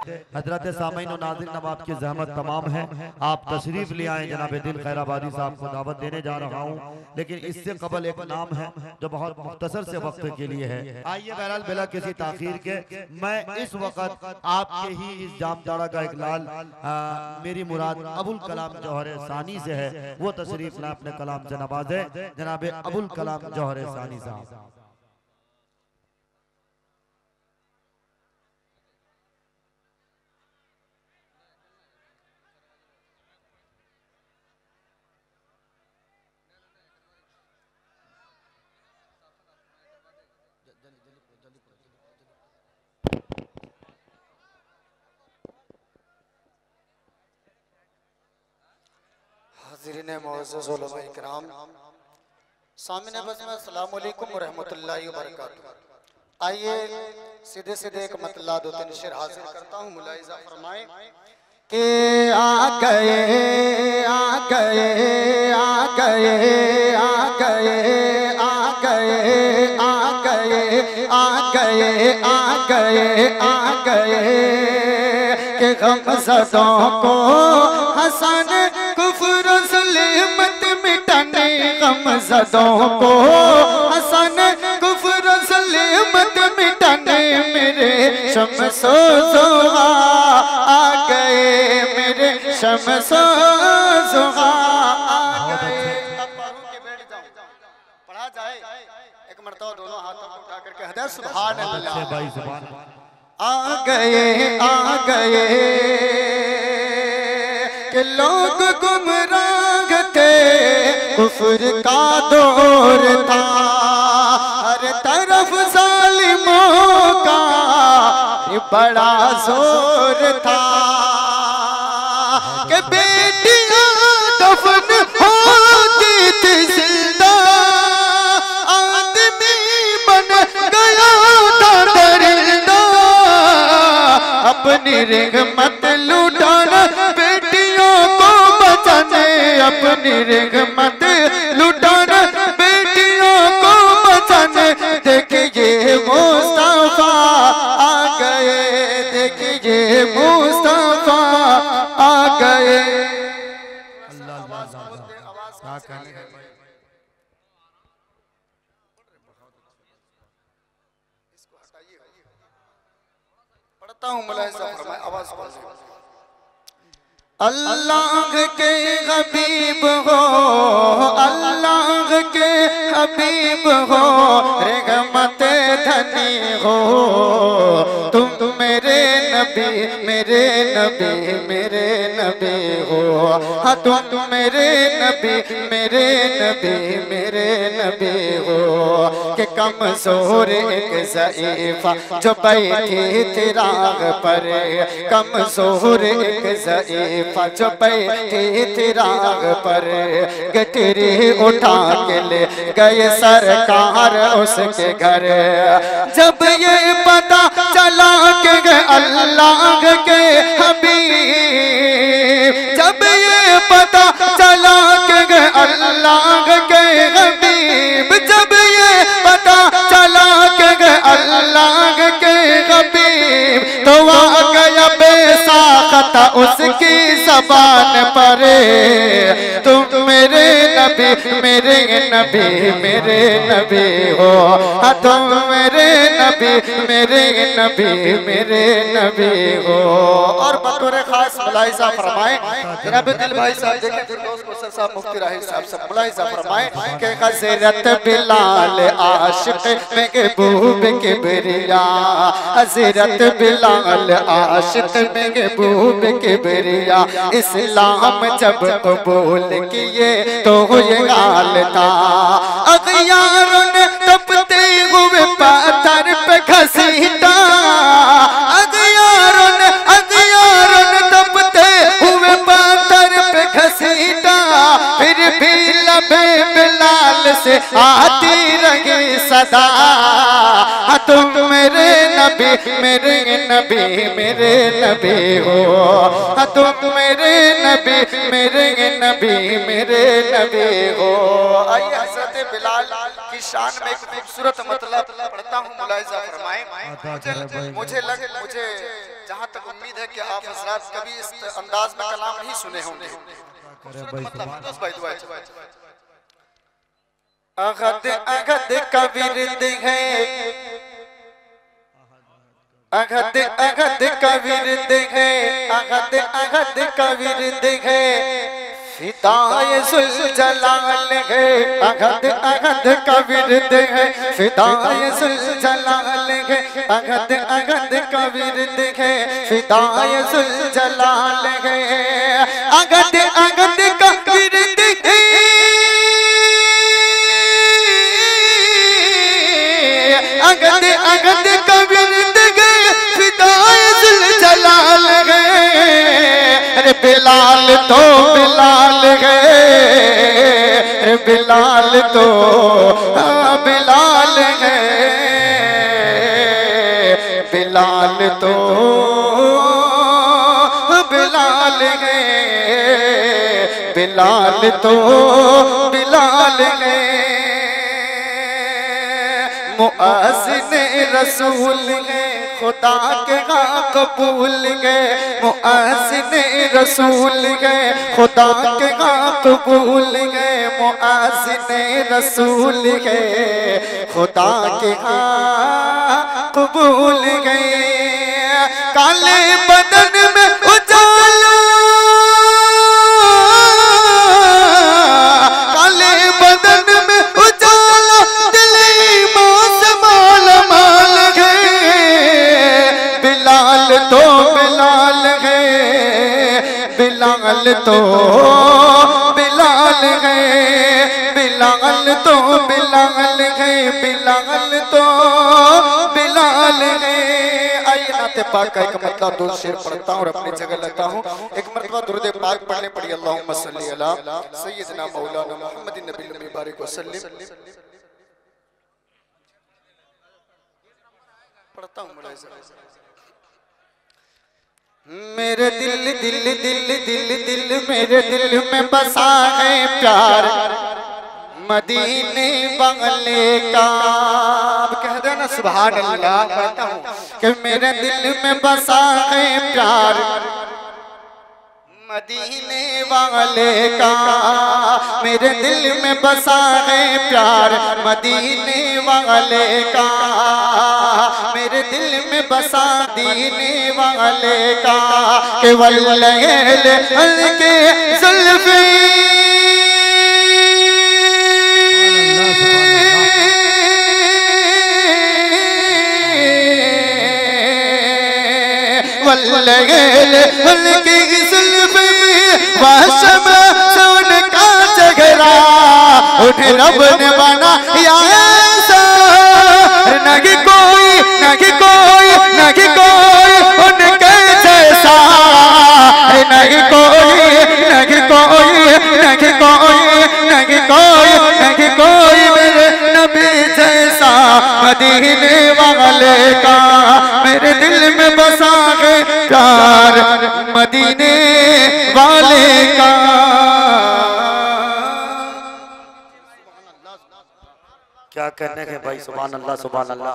हजरत सामीन और नाज़रीन अब आपकी ज़हमत तमाम है, आप तशरीफ ले आए। जनाब दिल खैराबादी साहब को दावत देने जा रहा हूँ, लेकिन इससे कबल एक नाम है जो बहुत मुख्तसर से वक्त के लिए है। आइए बहरहाल बिला किसी ताखीर के मैं इस वक्त आपके ही इस जामताड़ा का एक लाल मेरी मुराद अबुल कलाम जौहर सानी से है, वो तशरीफ ला अपने कलाम से नवाजे। जनाब अबुल कलाम जौहर सानी साहब। हाज़रीन मुअज़्ज़ज़ उलमा इकराम, सामने बस में अस्सलाम वालेकुम व रहमतुल्लाहि व बरकातुहू। आइए सीधे सीधे एक मतला दो तीन शेर हासिल करता हूँ। मुलाहिज़ा फरमाएं कि आ गए आ गए आ गए आ गए आ गए आ गए आ गए आ गए आ गए कि गमज़दों को हसन कुफ्र ज़ुल्मत मिटाने, गमज़दों को हसन कुफ्र ज़ुल्मत मिटाने मेरे शम्सो ज़ुहा आ गए, मेरे शम्सो ज़ुहा आ गए। अब बाहू के बैठ जाओ, पढ़ा जाए एक मरतबा दोनों हाथों को उठा करके हदे सुभान अल्लाह। आ गए कि लोग गुमराह थे, कुफ्र का दौर था, हर तरफ जालिमों का बड़ा जोर था कि बेटियां दफन होती थी जिंदा, आदमी बन गया था दरिंदा, अपनी रहमत लुटाना बेटियों को बचाने, अपनी रहमत लुटाना बेटियों को बचाने। देखिए मुस्तफा आ गए, देखिए मुस्तफा आ गए। पढ़ता हूँ, मुलाहिज़ा फरमाएं, आवाज बढ़ाएं। अल्लाह के हबीब हो, अल्लाह के हबीब हो, रहमत धनी हो, तुम मेरे नबी मेरे नबी मेरे नबी हो, हाँ तुम मेरे नबी मेरे नबी मेरे नबी हो। कि कमज़ोर एक ज़ईफ़ा जो बैठी थी राह पर, कमज़ोर एक ज़ईफ़ा जो बैठी थी राह पर, गठरी उठा के ले गए सरकार उसके घर। जब ये पता चला कि अल्लाह के हबीब, जब ये पता चला कि अल्लाह के हबीब, जब ये पता चला कि अल्लाह के हबीब, तो आ गया बेसाख्ता उसकी ज़बान पर, तुम मेरे नबी मेरे नबी मेरे नबी हो, हाँ तुम मेरे नबी मेरे नबी मेरे नबी हो। और बतौर खास मुलाहिज़ा फरमाएं, जनाब दिल भाई साहब देखें, फिरदौस कोसर साहब मुफ्ती राही साहब से मुलाहिज़ा फरमाएं कि हज़रत बिलाल आशिक़ महबूब किबरिया, हज़रत बिलाल आशिक़ महबूब किबरिया, इस्लाम जब कबूल किए तो ये हाल था। अग़यारों ने तपते हुए पत्थर पे घसीटा, अग़यारों ने तपते हुए पत्थर पे घसीटा, फिर भी लबे बिलाल से आती रही सदा, तुम मेरे नबी मेरे नबी मेरे नबी हो, तुम मेरे नबी मेरे नबी मेरे नबी हो। आइए हज़रत बिलाल की शान में एक खूबसूरत मतलब पढ़ता हूँ, मुलाहिज़ा फरमाएं। मुझे जहाँ तक उम्मीद है कि आप हज़रात कभी इस अंदाज में कलाम नहीं सुने होंगे। अगद अगद का विरद है, अगद अगद का विरद है, अगद अगद का विरद है, फिदाए ज़ुल्जलाल है। अगद अगद का विरद है, फिदाए ज़ुल्जलाल है, अगद अगद का विरद है, फिदाए ज़ुल्जलाल है। अगद अगद का विरद है, अगद अगद का विरद है, फिदाए ज़ुल्जलाल है। अरे बिलाल तो बिलाल है, अरे बिलाल तो बिलाल है, बिलाल तो बिलाल है, बिलाल तो बिलाल है। मुअज़्ज़िन रसूल है, खुदा के कबूल है। मुअज़्ज़िन रसूल है, खुदा के कबूल है। मुअज़्ज़िन रसूल है, खुदा के कबूल है। काले बदन में उजाला, काले बदन में उजाला, दिल ईमान से माला माल है। बिलाल तो बिलाल है, बिलाल तो बिलाल है, बिलाल तो बिलाल है, बिलाल तो बिलाल है। आइए नाते पाक का एक मतलब दो शेर पढ़ता हूँ और अपनी जगह लगता हूँ। एक मरतबा दुरूद पाक पढ़ने पड़ी, अल्लाहुम्मा सल्ली अला सय्यिदना मौलाना मुहम्मदिन नबी मुबारक वसल्लम। पढ़ता हूँ मेरे दिल दिल दिल दिल दिल मेरे दिल में बसा है प्यार मदीने वाले का। कह देना सुभान अल्लाह। कहता हूँ कि मेरे दिल में बसा है प्यार मदीने वाले का, मेरे दिल में बसा है प्यार मदीने वाले का, मेरे दिल में बसा दीने वाले का। केवल लैल हल्के जुल्फ़े वल्लैल हल्के जुल्फ़े वाशम सोन का चेहरा उन्हें रब ने बनाया ऐसा। नहीं कोई नहीं कोई नहीं कोई उनके जैसा, नहीं कोई नहीं कोई नहीं कोई नहीं कोई नहीं कोई मेरे नबी जैसा मदीने वाले का। मेरे दिल में बसा है प्यार मदीने वाले का। क्या कहने के भाई, सुभान अल्लाह सुभान अल्लाह।